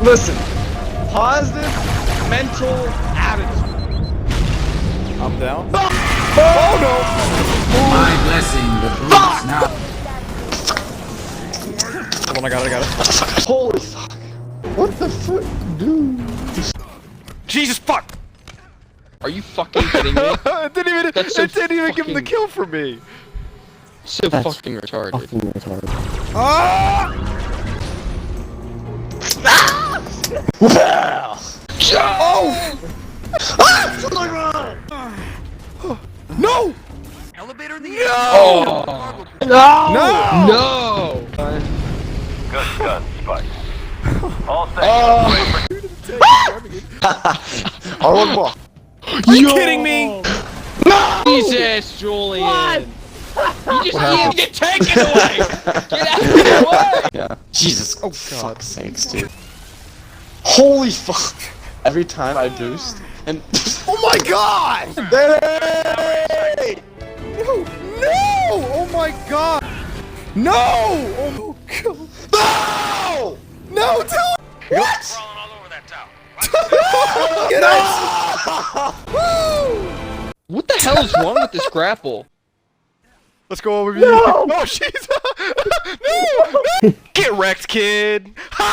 Listen, positive mental attitude. I'm down. Oh no! My blessing, the brutes now. Hold on, I got it. Holy fuck! What the fuck, dude? Jesus fuck! Are you fucking kidding me? It didn't even, That's so it didn't even give him the fucking- kill for me. So fucking retarded. Ah! Oh! No! Elevator in the No! No! No! No! Good gun, Spike. All Oh! Are you kidding me? Jesus, Julian! What? You just get taken away! Get out of the way! Yeah. Jesus. Oh, God. Fuck's sakes, dude. Holy fuck. Every time I boost and Oh my god! Hey! No! No! Oh my god! No! Oh god! No! No! Tell What? crawling all over that tower. Get out! Woo! What the hell is wrong with this grapple? Let's go over you. No! Oh, jeez! No! No! Get wrecked, kid! Ha!